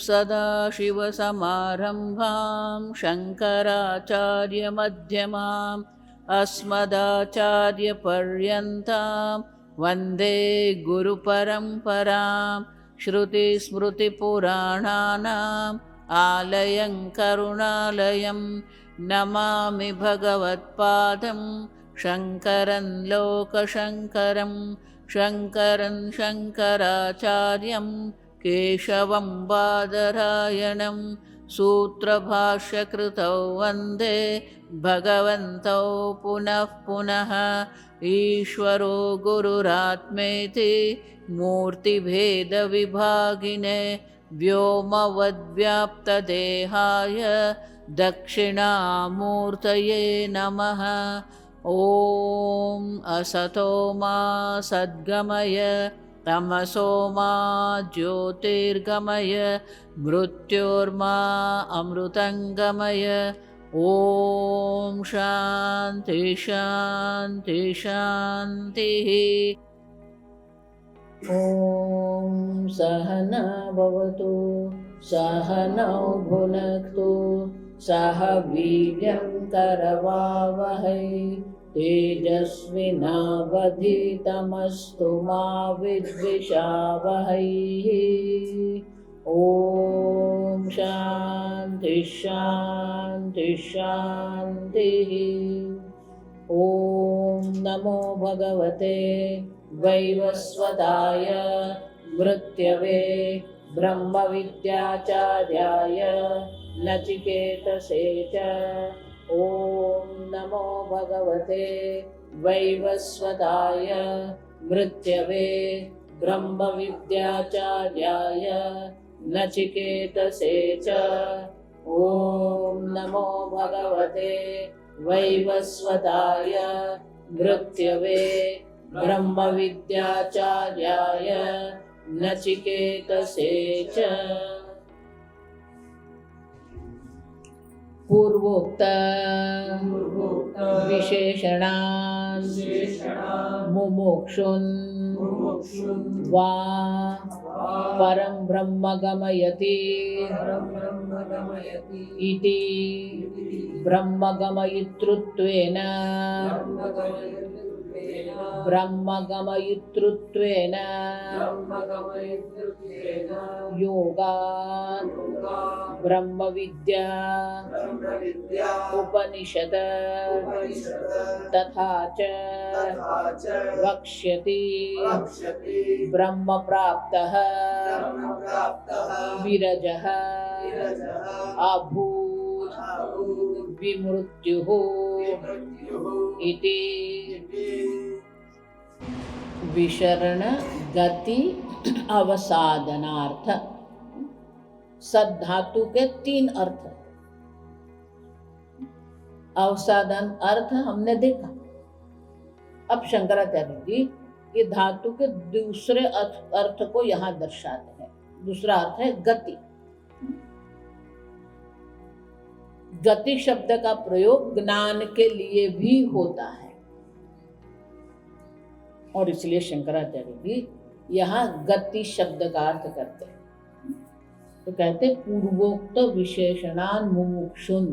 सदाशिवसमारम्भां शङ्कराचार्यमध्यमाम् अस्मदाचार्यपर्यन्तां वन्दे गुरुपरम्परां। श्रुतिस्मृतिपुराणानाम् आलयं करुणालयं नमामि भगवत्पादं शङ्करं लोकशङ्करं। शङ्करं शङ्कराचार्यं केशवं बादरायणं सूत्रभाष्यकृतौ वन्दे भगवन्तौ पुनः पुनः। ईश्वरो गुरुरात्मेति मूर्तिभेदविभागिने व्योमवद्व्याप्तदेहाय दक्षिणामूर्तये नमः। ॐ असतो मा सद्गमय तमसो मा ज्योतिर्गमय मृत्योर्मा अमृतङ्गमय। ॐ शान्ति शान्ति शान्तिः। ॐ सहना भवतु सहनौ भुनक्तु सह वीर्यं करवावहै तेजस्विनावधीतमस्तु मा विद्विषावहै। ॐ शान्ति शान्ति शान्तिः। ॐ नमो भगवते वैवस्वताय मृत्यवे ब्रह्मविद्याचार्याय नचिकेतसे च। ॐ नमो भगवते वैवस्वताय मृत्यवे ब्रह्मविद्याचार्याय नचिकेतसे च। ॐ नमो भगवते वैवस्वताय मृत्यवे ब्रह्मविद्याचार्याय नचिकेतसे च। पूर्वोक्त विशेषणान् मुमुक्षुन् वा परं ब्रह्म गमयति इति ब्रह्मगमयितृत्वेन ब्रह्मगमयितृत्वेन योगात् ब्रह्मविद्या उपनिषद तथा च वक्ष्यति। ब्रह्म प्राप्तः विरजः अभूत् विमृत्युः इति। विशरण गति अवसादनार्थ। सद्धातु के 3 अर्थ। अवसादन अर्थ हमने देखा। अब शंकराचार्य जी ये धातु के दूसरे अर्थ को यहाँ दर्शाते हैं। दूसरा अर्थ है गति। गति शब्द का प्रयोग ज्ञान के लिए भी होता है और इसलिए शंकराचार्य जी यहाँ गति शब्द का अर्थ करते हैं। तो कहते पूर्वोक्त विशेषणान मुमुक्षुन।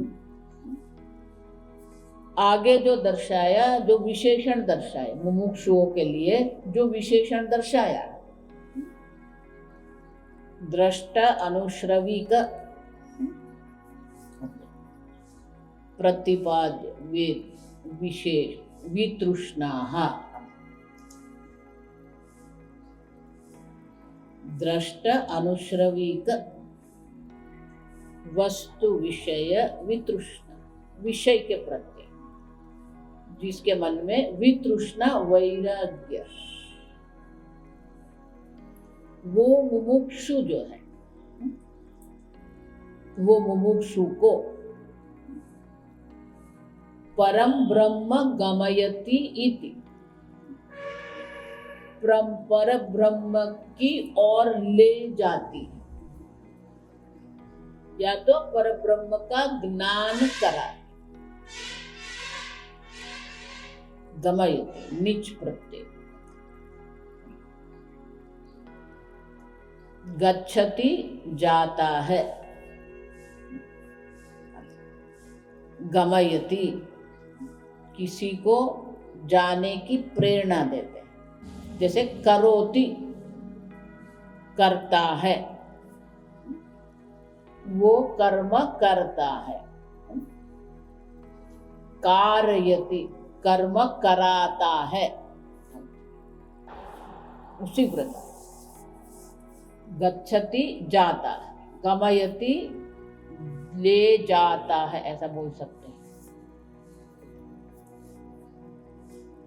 आगे जो दर्शाया, जो विशेषण दर्शाए मुमुक्षुओं के लिए, जो विशेषण दर्शाया दृष्टा अनुश्रविक प्रतिपाद्य विशेष वितृष्णाः। दृष्ट अनुश्रविक वस्तु विषय वितृष्णा, विषय के प्रति जिसके मन में वितृष्णा वैराग्य, वो मुमुक्षु जो है, वो मुमुक्षु को परम ब्रह्म गमयति इति, पर ब्रह्म की ओर ले जाती है, या तो पर ब्रह्म का ज्ञान करा। गमयति नीच प्रत्यय। गच्छति जाता है, गमयति किसी को जाने की प्रेरणा देते हैं, जैसे करोति करता है, वो कर्म करता है। कारयति कर्म कराता है। उसी प्रकार गच्छति जाता है, गमयति ले जाता है, ऐसा बोल सकते हैं।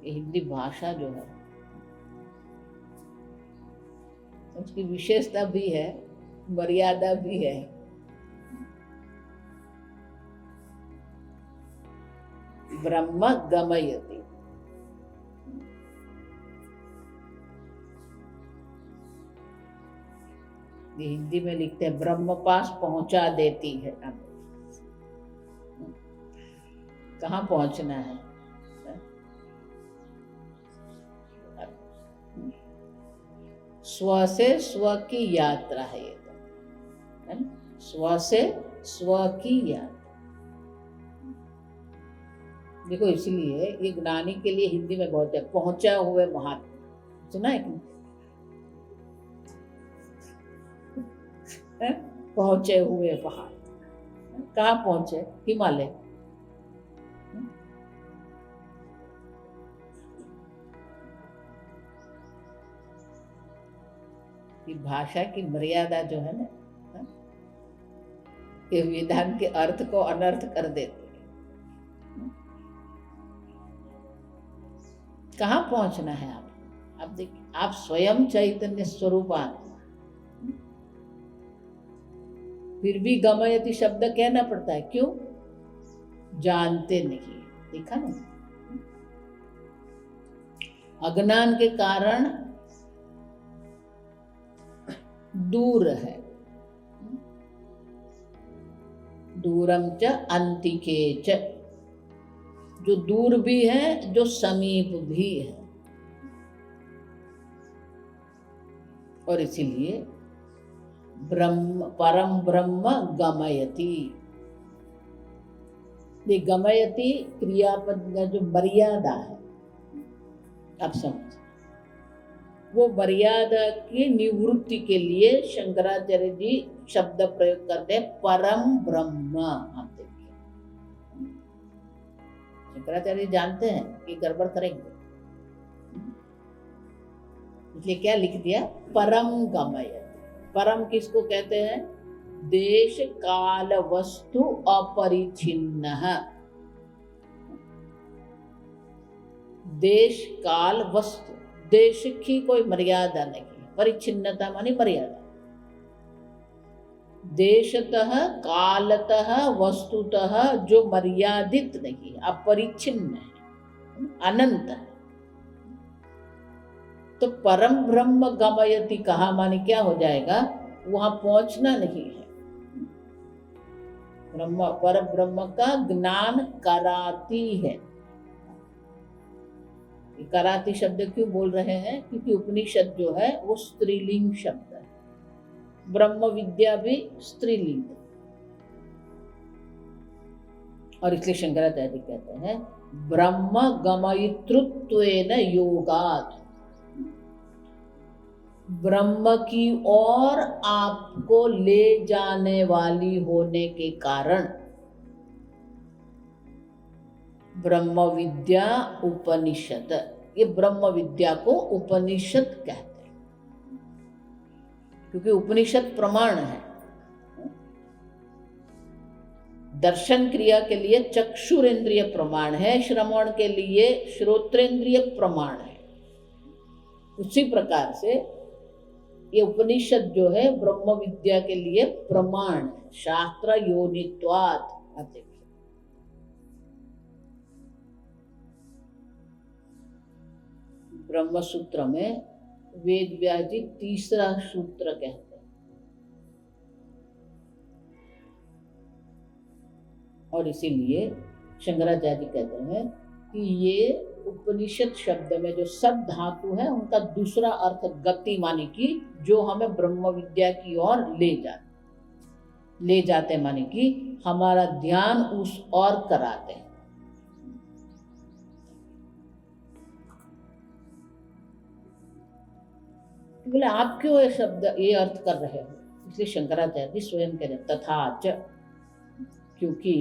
ये हिंदी भाषा जो है उसकी विशेषता भी है, मर्यादा भी है। ब्रह्म गमयति, हिंदी में लिखते हैं ब्रह्म पास पहुंचा देती है। कहाँ पहुंचना है? स्व से स्व की यात्रा है ये तो, है ना? स्व से स्व की यात्रा। देखो इसलिए ये ज्ञानी के लिए हिंदी में बहुत है, पहुंचा हुए महात्मा। सुना है कि पहुंचे हुए पहाड़। कहाँ पहुंचे? हिमालय। कि भाषा की मर्यादा जो है ना, ये विधान के अर्थ को अनर्थ कर देती है। कहाँ पहुंचना है आप देखिए, आप स्वयं चैतन्य स्वरूपान, फिर भी गमयति शब्द कहना पड़ता है। क्यों? जानते नहीं। देखा ना, अज्ञान के कारण दूर है। दूरम च अंतिके च, जो दूर भी है जो समीप भी है। और इसीलिए ब्रह्म परम ब्रह्म गमयति। ये गमयति क्रियापद का जो मर्यादा है, आप समझ, वो मर्यादा की निवृत्ति के लिए शंकराचार्य जी शब्द प्रयोग करते हैं परम ब्रह्म। आप देखिए, शंकराचार्य जानते हैं कि गड़बड़ करेंगे, इसलिए क्या लिख दिया? परम गमयति। परम किसको कहते हैं? देश काल वस्तु अपरिच्छिन्न। देश काल वस्तु, देश की कोई मर्यादा नहीं, परिच्छिन्नता मानी मर्यादा। देशतः कालतः वस्तुतः जो मर्यादित नहीं, अपरिच्छिन्न है, अनंत है। तो परम ब्रह्म गमयति कहा माने क्या हो जाएगा? वहां पहुंचना नहीं है। ब्रह्म पर ब्रह्म का ज्ञान कराती है। कराती शब्द क्यों बोल रहे हैं? क्योंकि उपनिषद जो है वो स्त्रीलिंग शब्द है, ब्रह्म विद्या भी स्त्रीलिंग। और इसलिए शंकराचार्य कहते हैं ब्रह्म गमयितृत्वेन योगात्, ब्रह्म की ओर आपको ले जाने वाली होने के कारण ब्रह्म विद्या उपनिषद। ये ब्रह्म विद्या को उपनिषद कहते हैं, क्योंकि उपनिषद प्रमाण है। दर्शन क्रिया के लिए चक्षुरेंद्रिय प्रमाण है, श्रवण के लिए श्रोत्रेंद्रिय प्रमाण है। उसी प्रकार से ये उपनिषद जो है ब्रह्म विद्या के लिए प्रमाण है, शास्त्र योनित्वात्। ब्रह्म सूत्र में वेद व्यास जी तीसरा सूत्र कहते हैं। और इसीलिए शंकराचार्य कहते हैं कि ये उपनिषद शब्द में जो सब धातु है उनका दूसरा अर्थ गति माने कि जो हमें ब्रह्म विद्या की ओर ले जाते माने कि हमारा ध्यान उस ओर कराते हैं। बोले आप क्यों ये शब्द ये अर्थ कर रहे हो? इसलिए शंकराचार्य जी स्वयं कह रहे तथा च, क्योंकि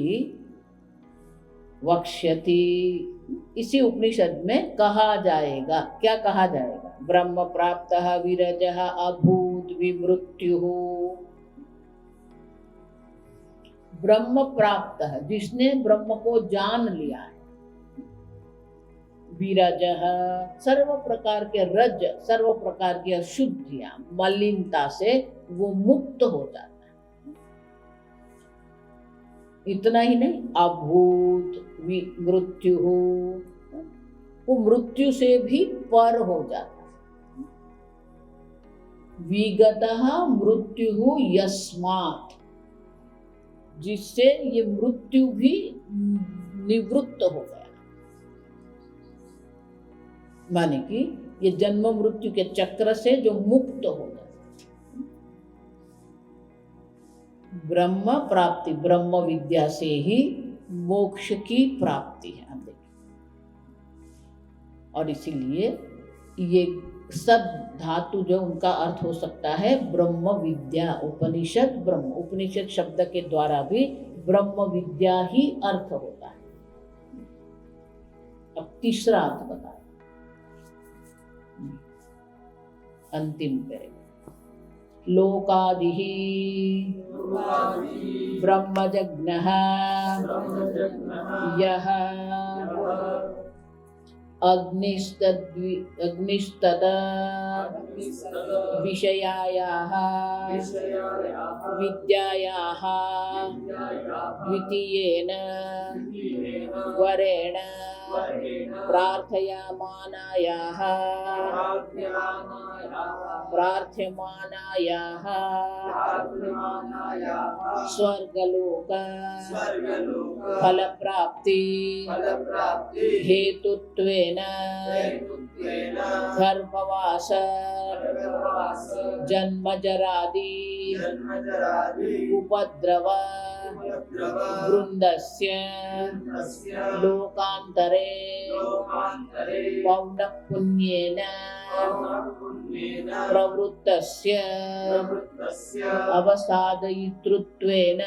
वक्ष्यति इसी उपनिषद में कहा जाएगा। क्या कहा जाएगा? ब्रह्म प्राप्तः विरजः अभूत विमृत्युः। ब्रह्म प्राप्त है जिसने ब्रह्म को जान लिया है। विरजः सर्व प्रकार के रज, सर्व प्रकार की अशुद्धियां, मलिनता से वो मुक्त हो जाता है। इतना ही नहीं, अभूत मृत्यु, वो मृत्यु से भी पर हो जाता है। विगतः मृत्यु यस्मात्, जिससे ये मृत्यु भी निवृत्त हो गया, माने कि ये जन्म मृत्यु के चक्र से जो मुक्त हो गया। ब्रह्म प्राप्ति, ब्रह्म विद्या से ही मोक्ष की प्राप्ति है, हम देखें। और इसीलिए ये सब धातु जो उनका अर्थ हो सकता है ब्रह्म विद्या। उपनिषद ब्रह्म, उपनिषद शब्द के द्वारा भी ब्रह्म विद्या ही अर्थ होता है। अब तीसरा अर्थ बता, अंतिम पे लोकादिः ब्रह्मजज्ञः यः अग्निस्तद विषयायाः विद्यायाः द्वितीयेन वरेण प्रार्थ्यमानायाः स्वर्गलोक फलप्राप्ति हेतुत्वेन गर्भवास जन्मजरादि उपद्रव वृन्दस्य लोकान्तरे पौनःपुन्येन प्रवृत्तस्य अवसादयितृत्वेन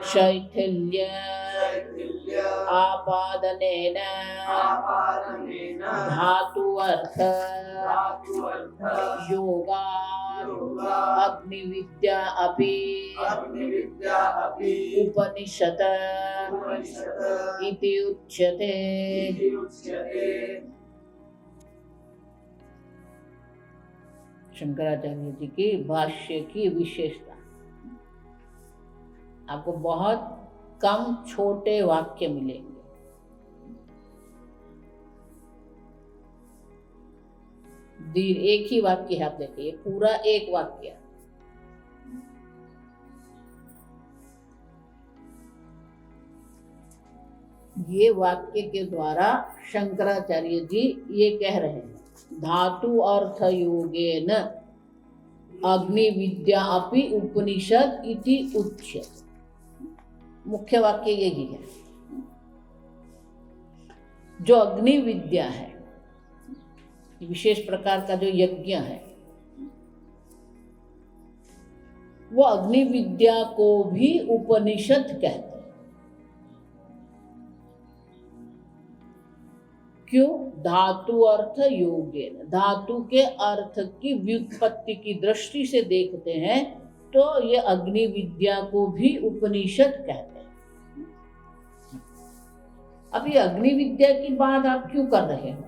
शैथिल्य आपादनेन धातु अर्थ योगा अग्निविद्या अपि उपनिषत् इति उच्यते। शंकराचार्य जी की भाष्य की विशेषता, आपको बहुत कम छोटे वाक्य मिलेंगे। एक ही वाक्य है, आप देखिए पूरा एक वाक्य। ये वाक्य के द्वारा शंकराचार्य जी ये कह रहे हैं, धातु अर्थ योगेन अग्नि विद्या अपि उपनिषद इति उच्यते। मुख्य वाक्य यही है। जो अग्नि विद्या है, विशेष प्रकार का जो यज्ञ है, वो अग्नि विद्या को भी उपनिषद कहते हैं। क्यों? धातु अर्थ योगेन, धातु के अर्थ की व्युत्पत्ति की दृष्टि से देखते हैं तो ये अग्नि विद्या को भी उपनिषद कहते हैं। अब ये अग्नि विद्या की बात आप क्यों कर रहे हो?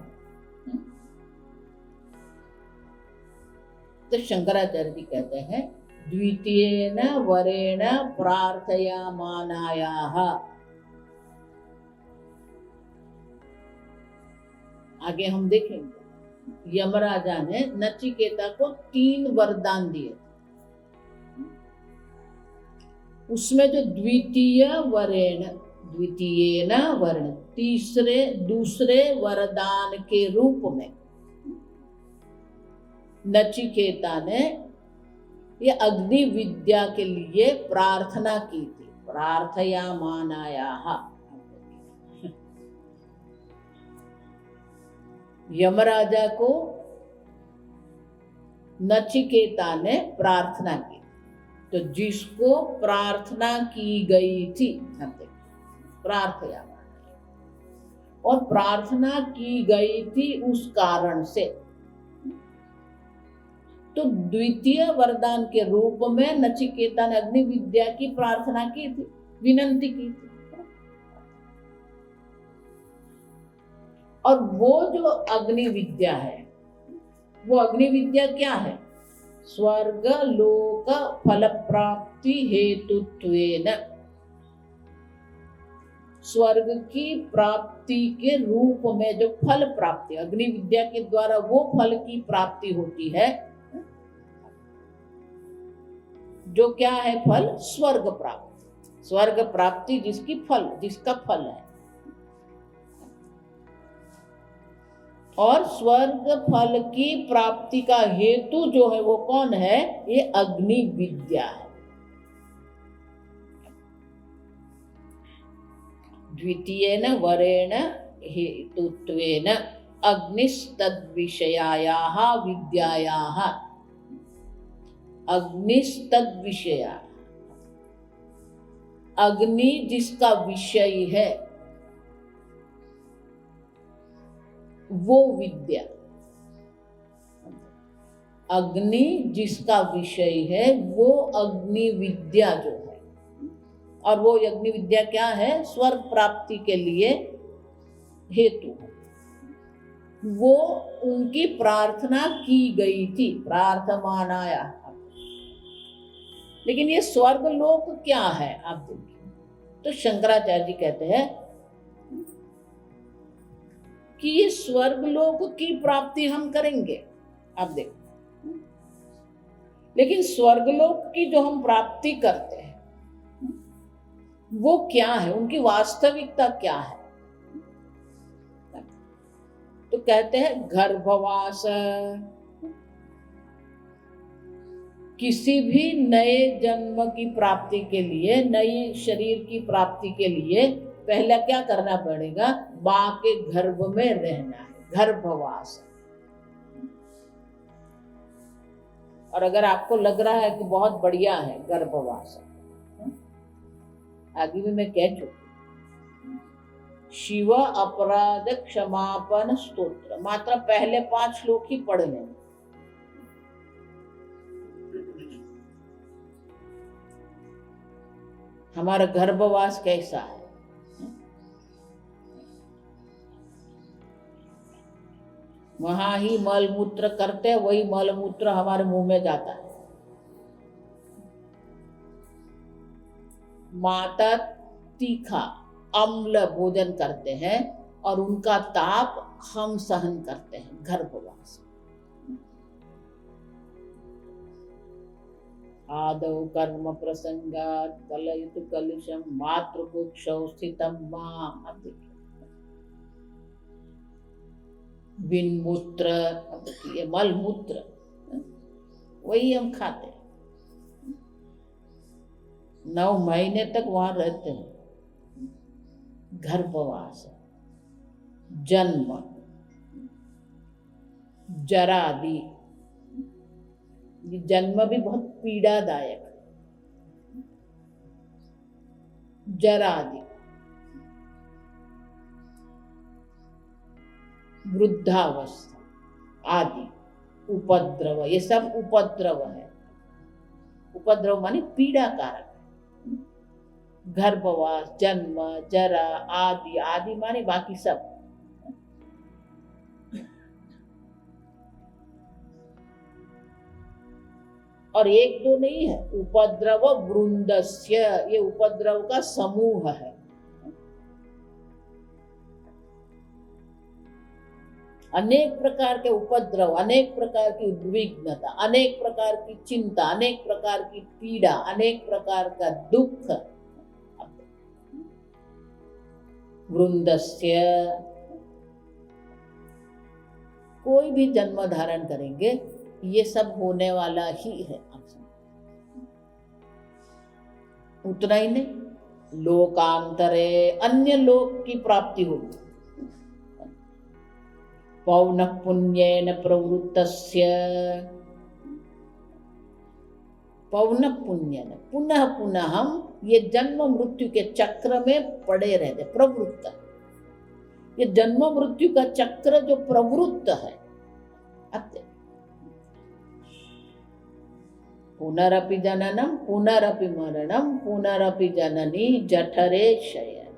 तो शंकराचार्य जी कहते हैं, द्वितीयेन वरेण प्रार्थयामानायाः। आगे हम देखेंगे, यमराजा ने नचिकेता को 3 वरदान दिए। उसमें जो द्वितीय वर्ण दूसरे वरदान के रूप में नचिकेता ने ये अग्नि विद्या के लिए प्रार्थना की थी। प्रार्थया मानायाः, यमराजा को नचिकेता ने प्रार्थना की। तो जिसको प्रार्थना की गई थी, प्रार्थया, और प्रार्थना की गई थी उस कारण से, तो द्वितीय वरदान के रूप में नचिकेता ने अग्नि विद्या की प्रार्थना की थी, विनंती की थी। और वो जो अग्नि विद्या है, वो अग्नि विद्या क्या है? स्वर्ग लोक फल प्राप्ति हेतुत्वेन, स्वर्ग की प्राप्ति के रूप में जो फल प्राप्ति, अग्नि विद्या के द्वारा वो फल की प्राप्ति होती है, जो क्या है फल? स्वर्ग प्राप्ति। स्वर्ग प्राप्ति जिसका फल है। और स्वर्ग फल की प्राप्ति का हेतु जो है वो कौन है? ये अग्नि विद्या है। द्वितीयेन वरेण हेतुत्वेन अग्निस्तद्विषयायाः विद्यायाः, अग्निस्तद्विषया, अग्नि जिसका विषय है वो विद्या, अग्नि जिसका विषय है वो अग्नि विद्या जो है। और वो अग्नि विद्या क्या है? स्वर्ग प्राप्ति के लिए हेतु है। वो उनकी प्रार्थना की गई थी, प्रार्थमानाया। लेकिन ये स्वर्ग लोक क्या है आप देखिए, तो शंकराचार्य जी कहते हैं कि ये स्वर्ग लोक की प्राप्ति हम करेंगे, आप देखो। लेकिन स्वर्ग लोक की जो हम प्राप्ति करते हैं वो क्या है, उनकी वास्तविकता क्या है? तो कहते हैं गर्भवास, किसी भी नए जन्म की प्राप्ति के लिए, नई शरीर की प्राप्ति के लिए पहला क्या करना पड़ेगा? मां के गर्भ में रहना है, गर्भवास। और अगर आपको लग रहा है कि बहुत बढ़िया है गर्भवास, आगे भी मैं कह चुकी, शिव अपराध क्षमापन स्तोत्र मात्र पहले 5 श्लोक ही पढ़ लें। हमारा गर्भवास कैसा है? वहां ही मल मूत्र करते हैं, वही मल मूत्र हमारे मुंह में जाता है। माता तीखा अम्ल भोजन करते हैं और उनका ताप हम सहन करते हैं गर्भवास। आदौ कर्म प्रसंगात् कलयतु कलुषम मातृकुक्षौ स्थितं माम्। विनमूत्र, ये मल मूत्र वही हम खाते हैं। 9 महीने तक वहां रहते हैं। गर्भवास, जन्म, जरा आदि। जन्म भी बहुत पीड़ादायक, जरा आदि, वृद्धावस्था आदि, उपद्रव, ये सब उपद्रव है। उपद्रव माने पीड़ा कारक। गर्भवास, जन्म, जरा, आदि, आदि माने बाकी सब। और एक दो नहीं है, उपद्रव वृंदस्य, ये उपद्रव का समूह है। अनेक प्रकार के उपद्रव, अनेक प्रकार की उद्विग्नता, अनेक प्रकार की चिंता, अनेक प्रकार की पीड़ा, अनेक प्रकार का दुख, वृंदस्य, कोई भी जन्म धारण करेंगे ये सब होने वाला ही है। उतना ही नहीं, लोकांतरे, अन्य लोक की प्राप्ति होगी। पौनः पुण्येन प्रवृत्तस्य, पौनः पुण्येन, पुनः पुनः हम ये जन्म मृत्यु के चक्र में पड़े रहते, प्रवृत्त, ये जन्म मृत्यु का चक्र जो प्रवृत्त है, पुनरपि जननम पुनरपि मरणम पुनरपि जननी जठरे शयन,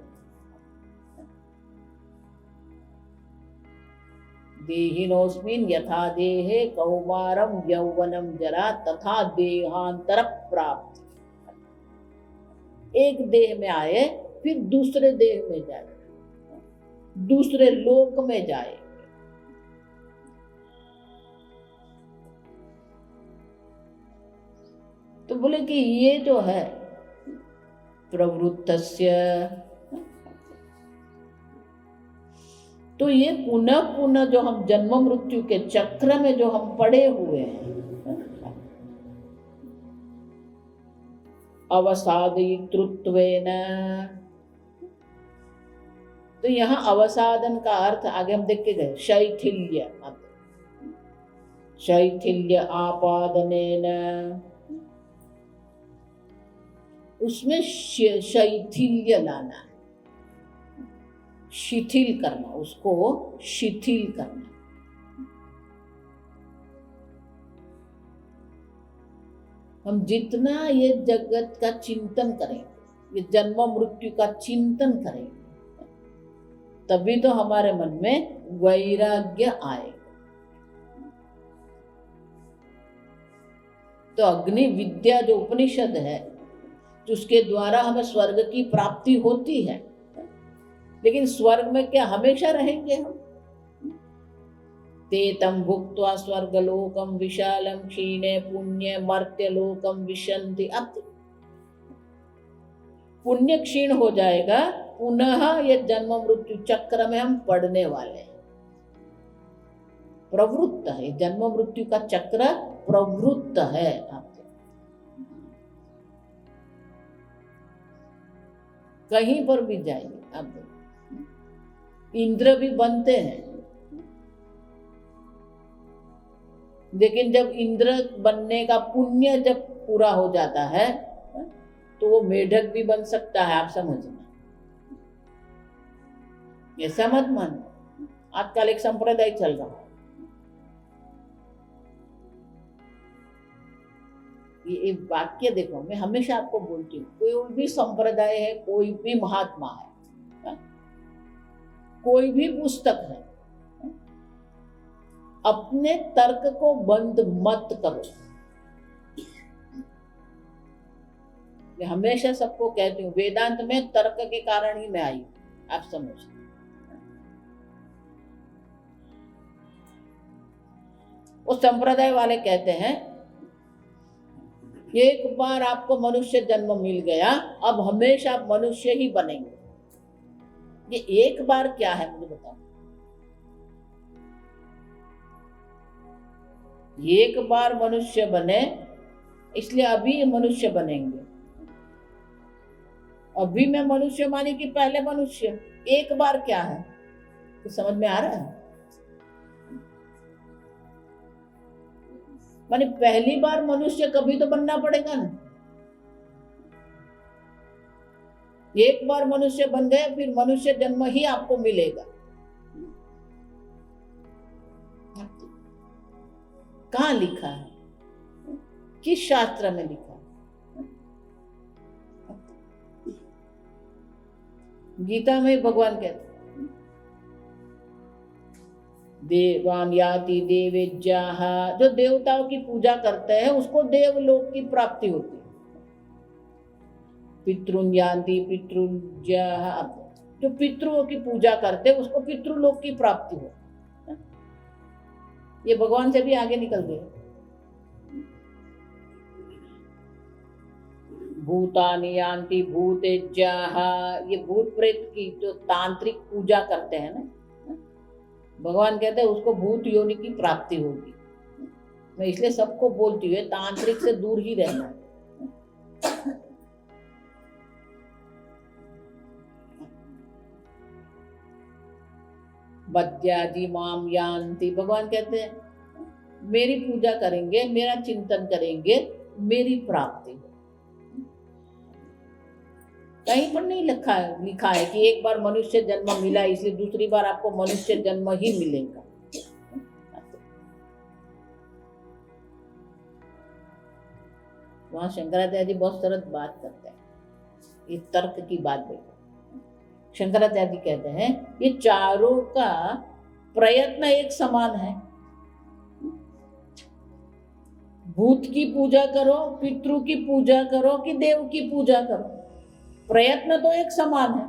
देहिनोस्मिन् यथा देहे कौमारम यौवनम जरा तथा देहांतर प्राप्ति। एक देह में आए फिर दूसरे देह में जाए, दूसरे लोक में जाए। तो बोले कि ये जो है प्रवृत्तस्य, तो ये पुनः पुनः जो हम जन्म मृत्यु के चक्र में जो हम पड़े हुए हैं, अवसादयितृत्वेन, तो यहाँ अवसादन का अर्थ आगे हम देख के गए, शैथिल्य, शैथिल्य आपादनेन, उसमें शैथिल्य लाना है, शिथिल करना, उसको शिथिल करना। हम जितना ये जगत का चिंतन करें, ये जन्म मृत्यु का चिंतन करें, तभी तो हमारे मन में वैराग्य आए। तो अग्नि विद्या जो उपनिषद है, उसके द्वारा हमें स्वर्ग की प्राप्ति होती है, लेकिन स्वर्ग में क्या हमेशा रहेंगे हम? तेतम भुक्त्वा स्वर्गलोकम विशालम क्षीणे पुण्य मर्त्यलोकम विशन्ति। अब पुण्य क्षीण हो जाएगा, पुनः ये जन्म मृत्यु चक्र में हम पड़ने वाले हैं। प्रवृत्त है जन्म मृत्यु का चक्र, प्रवृत्त है। कहीं पर भी जाइए आप, इंद्र भी बनते हैं, लेकिन जब इंद्र बनने का पुण्य जब पूरा हो जाता है तो वो मेढक भी बन सकता है। आप समझना, ऐसा मत मानो। आजकल एक संप्रदाय चल रहा है, ये एक वाक्य देखो, मैं हमेशा आपको बोलती हूँ, कोई भी संप्रदाय है, कोई भी महात्मा है, कोई भी पुस्तक है, अपने तर्क को बंद मत करो। मैं हमेशा सबको कहती हूँ, वेदांत में तर्क के कारण ही मैं आई हूँ, आप समझ। वो संप्रदाय वाले कहते हैं एक बार आपको मनुष्य जन्म मिल गया, अब हमेशा आप मनुष्य ही बनेंगे। ये एक बार क्या है मुझे बताओ? एक बार मनुष्य बने इसलिए अभी मनुष्य बनेंगे। अभी मैं मनुष्य मानी कि पहले मनुष्य? एक बार क्या है, तो समझ में आ रहा है? माने पहली बार मनुष्य कभी तो बनना पड़ेगा ना। एक बार मनुष्य बन गए फिर मनुष्य जन्म ही आपको मिलेगा। कहाँ लिखा है? किस शास्त्र में लिखा है? गीता में भगवान कहते हैं, देवान याति देवेज्याः, जो देवताओं की पूजा करते हैं उसको देवलोक की प्राप्ति होती है। पितृन यान्ति पितृज्याः, जो पितृओं की पूजा करते हैं उसको पितृलोक की प्राप्ति होती है। ये भगवान से भी आगे निकल गए। भूतानि यान्ति भूतेज्याः, ये भूत प्रेत की जो तांत्रिक पूजा करते हैं ना, भगवान कहते हैं उसको भूत योनि की प्राप्ति होगी। मैं इसलिए सबको बोलती हूँ तांत्रिक से दूर ही रहना। बद्यादि माम यान्ति, भगवान कहते हैं मेरी पूजा करेंगे, मेरा चिंतन करेंगे, मेरी प्राप्ति हो। कहीं पर नहीं लिखा है कि एक बार मनुष्य जन्म मिला इसलिए दूसरी बार आपको मनुष्य जन्म ही मिलेगा। वहां शंकराचार्य जी बहुत सरल बात करते हैं, ये तर्क की बात देखो। शंकराचार्य जी कहते हैं ये चारों का प्रयत्न एक समान है। भूत की पूजा करो, पितृ की पूजा करो कि देव की पूजा करो, प्रयत्न तो एक समान है।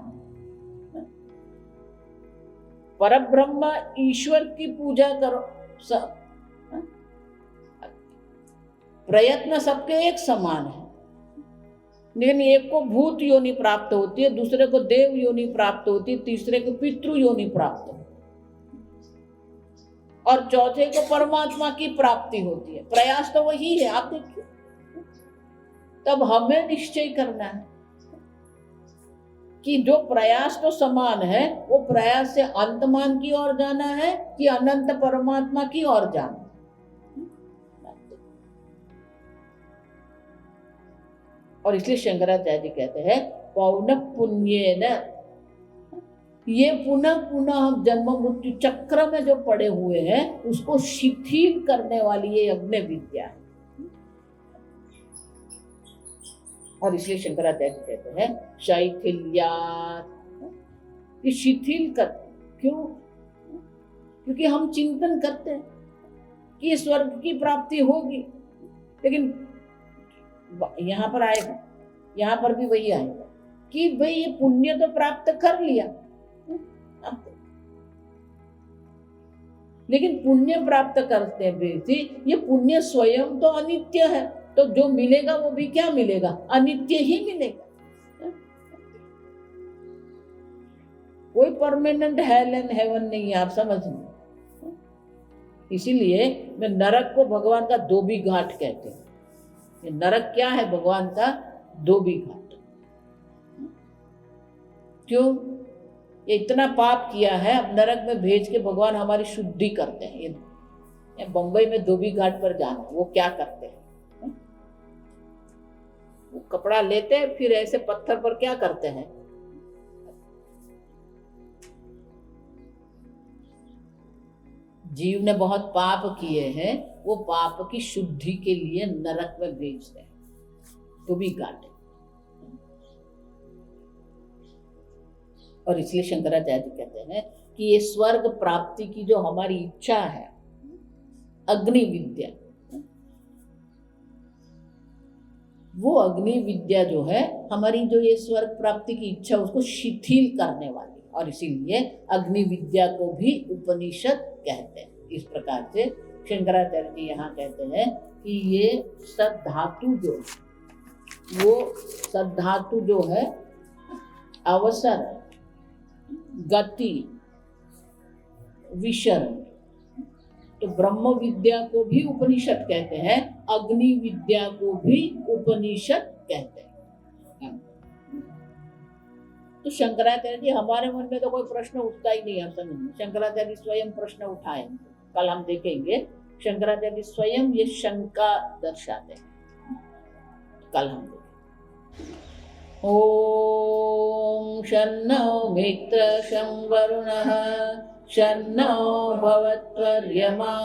परब्रह्म ईश्वर की पूजा करो, सब प्रयत्न सबके एक समान है। लेकिन एक को भूत योनि प्राप्त होती है, दूसरे को देव योनि प्राप्त होती है, तीसरे को पितृ योनि प्राप्त होती है और चौथे को परमात्मा की प्राप्ति होती है। प्रयास तो वही है, आप देखिए। तब हमें निश्चय करना है कि जो प्रयास तो समान है, वो प्रयास से अंतमान की ओर जाना है कि अनंत परमात्मा की ओर जाना है। और इसलिए शंकराचार्य जी कहते हैं पौन पुण्येन, ये पुनः पुनः हम जन्म मृत्यु चक्र में जो पड़े हुए हैं उसको शिथिल करने वाली ये यज्ञ विद्या है। और इसलिए शंकराचार्य कहते हैं शैथिल्यात्, ये शिथिल कर। क्यों? क्योंकि हम चिंतन करते हैं कि स्वर्ग की प्राप्ति होगी, लेकिन यहां पर आएगा, यहां पर भी वही आएगा कि भाई ये पुण्य तो प्राप्त कर लिया, लेकिन पुण्य प्राप्त करते भी ये पुण्य स्वयं तो अनित्य है, तो जो मिलेगा वो भी क्या मिलेगा? अनित्य ही मिलेगा। कोई परमानेंट हेल एंड हेवन नहीं है, आप समझ लो। इसीलिए मैं नरक को भगवान का धोबी घाट कहते हैं। ये नरक क्या है? भगवान का धोबी घाट। क्यों? ये इतना पाप किया है, अब नरक में भेज के भगवान हमारी शुद्धि करते हैं। ये बंबई में धोबी घाट पर जाना, वो क्या करते हैं? वो कपड़ा लेते हैं, फिर ऐसे पत्थर पर क्या करते हैं? जीव ने बहुत पाप किए हैं, वो पाप की शुद्धि के लिए नरक में भेजते हैं, धोबी घाट। और इसलिए शंकराचार्य जी कहते हैं कि ये स्वर्ग प्राप्ति की जो हमारी इच्छा है, अग्नि विद्या, वो अग्नि विद्या जो है हमारी, जो ये स्वर्ग प्राप्ति की इच्छा उसको शिथिल करने वाली। और इसीलिए अग्नि विद्या को भी उपनिषद कहते हैं। इस प्रकार से शंकराचार्य जी यहाँ कहते हैं कि ये सद्धातु जो, वो सद्धातु जो है अवसर, गति, विसरण, तो ब्रह्म विद्या को भी उपनिषद कहते हैं, अग्नि विद्या को भी उपनिषद कहते हैं। तो शंकराचार्य जी, हमारे मन में तो कोई प्रश्न उठता ही नहीं है, समझ। शंकराचार्य जी स्वयं प्रश्न उठाए, कल हम देखेंगे। शंकराचार्य जी स्वयं ये शंका दर्शाते हैं, कल हम देखेंगे। ओम शन्नो मित्र शं वरुणः शन्नो भवत्वर्यमा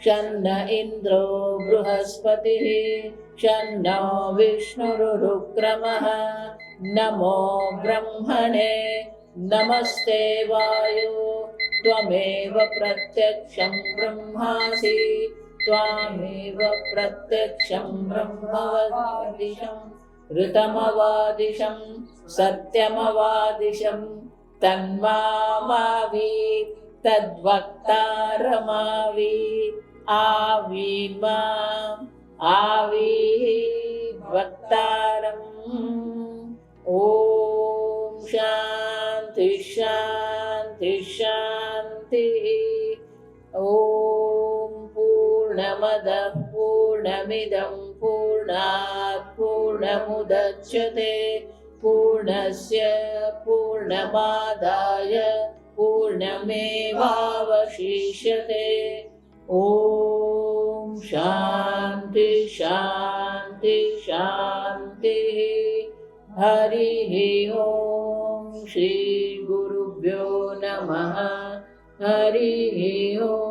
शन्न इन्द्रो बृहस्पतिः शन्नो विष्णुरुक्रमः नमो ब्रह्मणे नमस्ते वायो त्वमेव प्रत्यक्षं ब्रह्मासि त्वामेव प्रत्यक्षं ब्रह्मवदिशं ऋतमवादिशं सत्यमवादिशं तन्मामावीत् तद्वक्तारमावीत् आवीर्माम् आवीत् वक्तारम्। ओम शांति शांति शांति। ओम पूर्णमदः पूर्णमिदं पूर्णात् पूर्णमुदच्यते पूर्णस्य पूर्णमादाय पूर्णमेवावशिष्यते। ओम शांति शांति शांति। हरिः ओम। श्री गुरुभ्यो नमः। हरिः ओम।